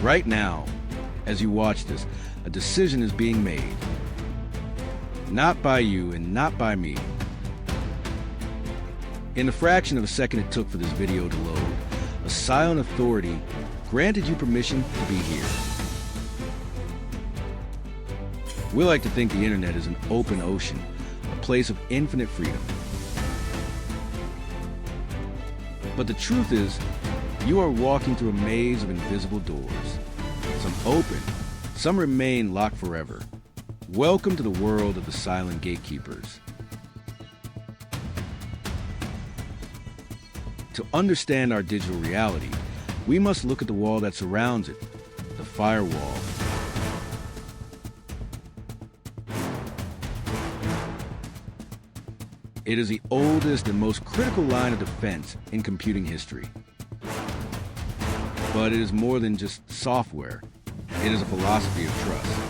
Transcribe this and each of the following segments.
Right now, as you watch this, a decision is being made. Not by you and not by me. In the fraction of a second it took for this video to load, a silent authority granted you permission to be here. We like to think the internet is an open ocean, a place of infinite freedom. But the truth is, you are walking through a maze of invisible doors. Some open, some remain locked forever. Welcome to the world of the Silent Gatekeepers. To understand our digital reality, we must look at the wall that surrounds it, the firewall. It is the oldest and most critical line of defense in computing history. But it is more than just software. It is a philosophy of trust.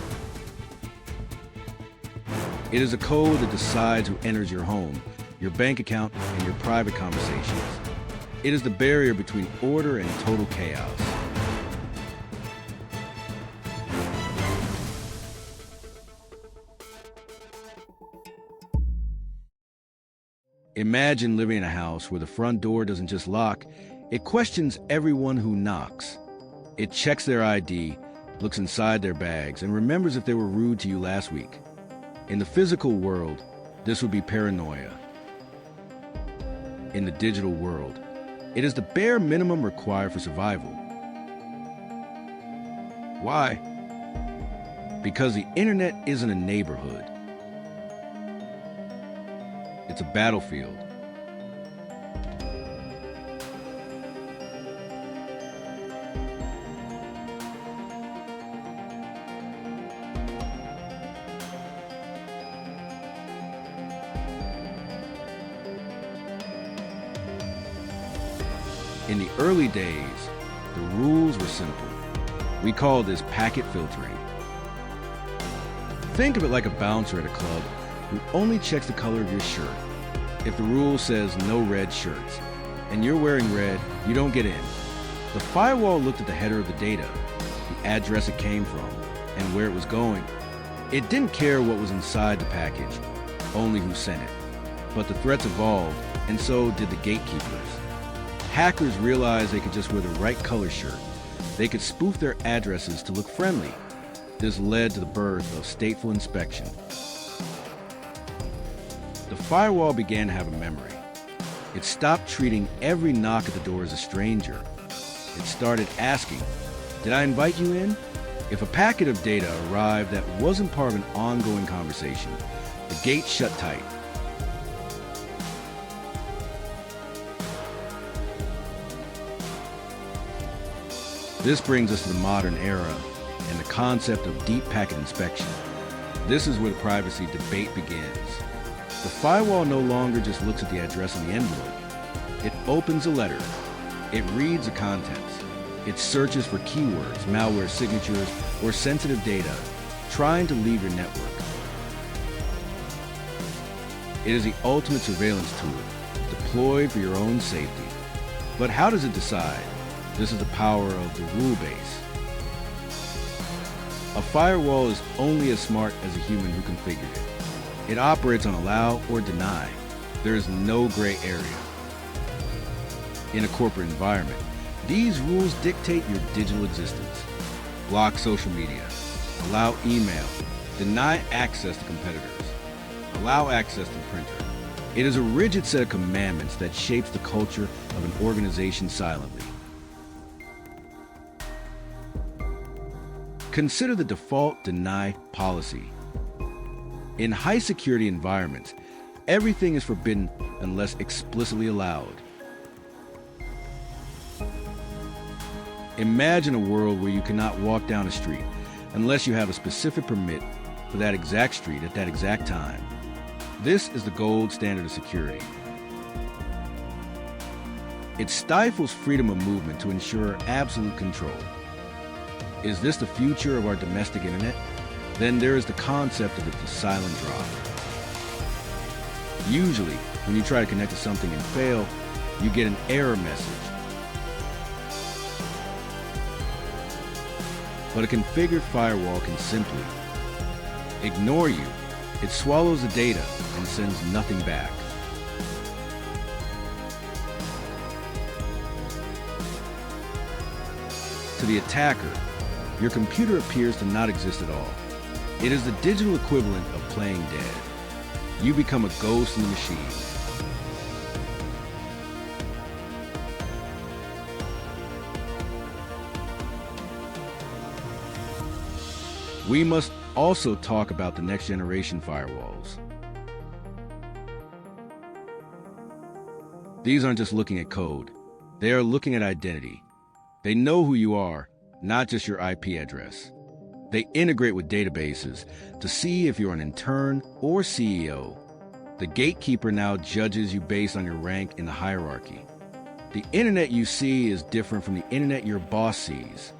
It is a code that decides who enters your home, your bank account, and your private conversations. It is the barrier between order and total chaos. Imagine living in a house where the front door doesn't just lock, it questions everyone who knocks. It checks their ID, looks inside their bags, and remembers if they were rude to you last week. In the physical world, this would be paranoia. In the digital world, it is the bare minimum required for survival. Why? Because the internet isn't a neighborhood. It's a battlefield. In the early days, the rules were simple. We call this packet filtering. Think of it like a bouncer at a club who only checks the color of your shirt. If the rule says no red shirts, and you're wearing red, you don't get in. The firewall looked at the header of the data, the address it came from, and where it was going. It didn't care what was inside the package, only who sent it. But the threats evolved, and so did the gatekeepers. Hackers realized they could just wear the right color shirt. They could spoof their addresses to look friendly. This led to the birth of stateful inspection. The firewall began to have a memory. It stopped treating every knock at the door as a stranger. It started asking, did I invite you in? If a packet of data arrived that wasn't part of an ongoing conversation, the gate shut tight. This brings us to the modern era and the concept of deep packet inspection. This is where the privacy debate begins. The firewall no longer just looks at the address on the envelope. It opens a letter. It reads the contents. It searches for keywords, malware signatures, or sensitive data, trying to leave your network. It is the ultimate surveillance tool, deployed for your own safety. But how does it decide? This is the power of the rule base. A firewall is only as smart as a human who configured it. It operates on allow or deny. There is no gray area. In a corporate environment, these rules dictate your digital existence. Block social media, allow email, deny access to competitors, allow access to the printer. It is a rigid set of commandments that shapes the culture of an organization silently. Consider the default deny policy. In high security environments, everything is forbidden unless explicitly allowed. Imagine a world where you cannot walk down a street unless you have a specific permit for that exact street at that exact time. This is the gold standard of security. It stifles freedom of movement to ensure absolute control. Is this the future of our domestic internet? Then there is the concept of the silent drop. Usually, when you try to connect to something and fail, you get an error message. But a configured firewall can simply ignore you. It swallows the data and sends nothing back. To the attacker, your computer appears to not exist at all. It is the digital equivalent of playing dead. You become a ghost in the machine. We must also talk about the next generation firewalls. These aren't just looking at code. They are looking at identity. They know who you are, not just your IP address. They integrate with databases to see if you're an intern or CEO. The gatekeeper now judges you based on your rank in the hierarchy. The internet you see is different from the internet your boss sees.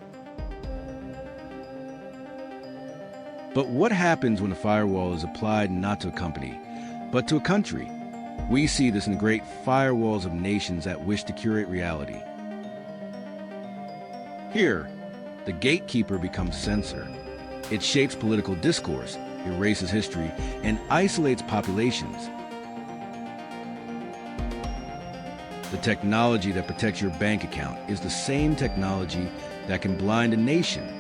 But what happens when a firewall is applied not to a company, but to a country? We see this in the great firewalls of nations that wish to curate reality. Here, the gatekeeper becomes censor. It shapes political discourse, erases history, and isolates populations. The technology that protects your bank account is the same technology that can blind a nation.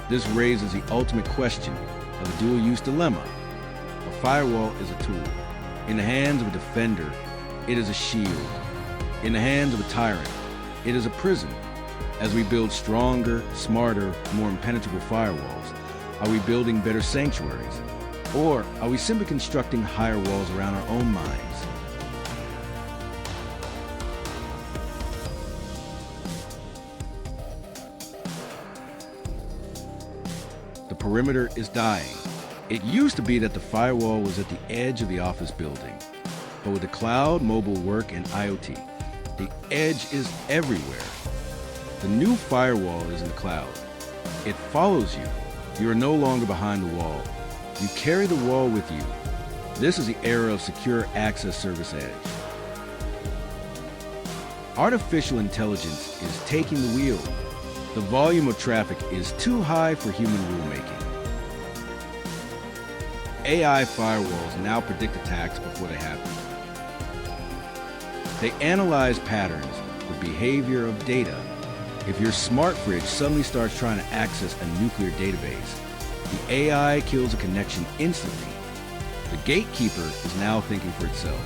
This raises the ultimate question of the dual-use dilemma. A firewall is a tool. In the hands of a defender, it is a shield. In the hands of a tyrant, it is a prison. As we build stronger, smarter, more impenetrable firewalls, are we building better sanctuaries? Or are we simply constructing higher walls around our own minds? The perimeter is dying. It used to be that the firewall was at the edge of the office building. But with the cloud, mobile work, and IoT, the edge is everywhere. The new firewall is in the cloud. It follows you. You are no longer behind the wall. You carry the wall with you. This is the era of secure access service edge. Artificial intelligence is taking the wheel. The volume of traffic is too high for human rulemaking. AI firewalls now predict attacks before they happen. They analyze patterns, the behavior of data. If your smart fridge suddenly starts trying to access a nuclear database, the AI kills a connection instantly. The gatekeeper is now thinking for itself.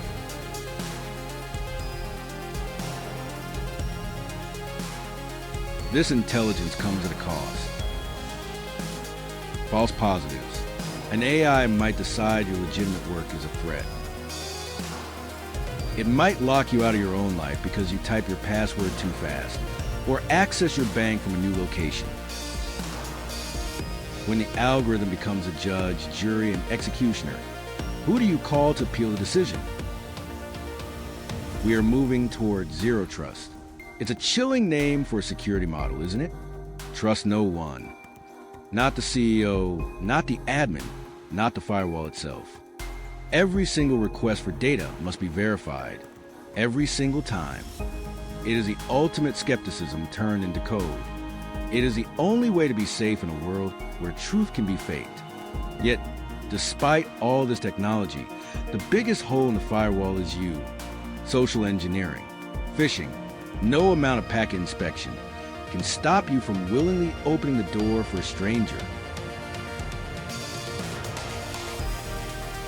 This intelligence comes at a cost. False positives. An AI might decide your legitimate work is a threat. It might lock you out of your own life because you type your password too fast, or access your bank from a new location. When the algorithm becomes a judge, jury, and executioner, who do you call to appeal the decision? We are moving toward zero trust. It's a chilling name for a security model, isn't it? Trust no one. Not the CEO, not the admin, not the firewall itself. Every single request for data must be verified. Every single time. It is the ultimate skepticism turned into code. It is the only way to be safe in a world where truth can be faked. Yet, despite all this technology, the biggest hole in the firewall is you. Social engineering, phishing, no amount of packet inspection can stop you from willingly opening the door for a stranger.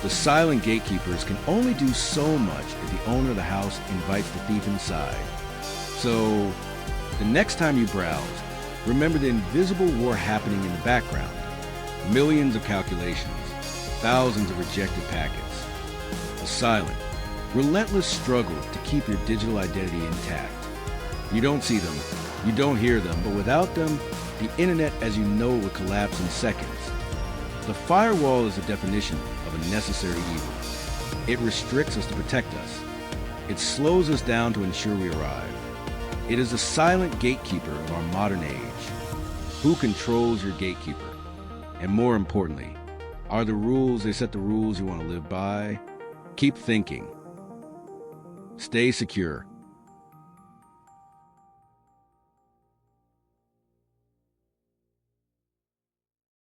The silent gatekeepers can only do so much if the owner of the house invites the thief inside. So, the next time you browse, remember the invisible war happening in the background. Millions of calculations, thousands of rejected packets. A silent, relentless struggle to keep your digital identity intact. You don't see them, you don't hear them, but without them, the internet as you know it would collapse in seconds. The firewall is the definition of a necessary evil. It restricts us to protect us. It slows us down to ensure we arrive. It is the silent gatekeeper of our modern age. Who controls your gatekeeper? And more importantly, are the rules they set the rules you want to live by? Keep thinking. Stay secure.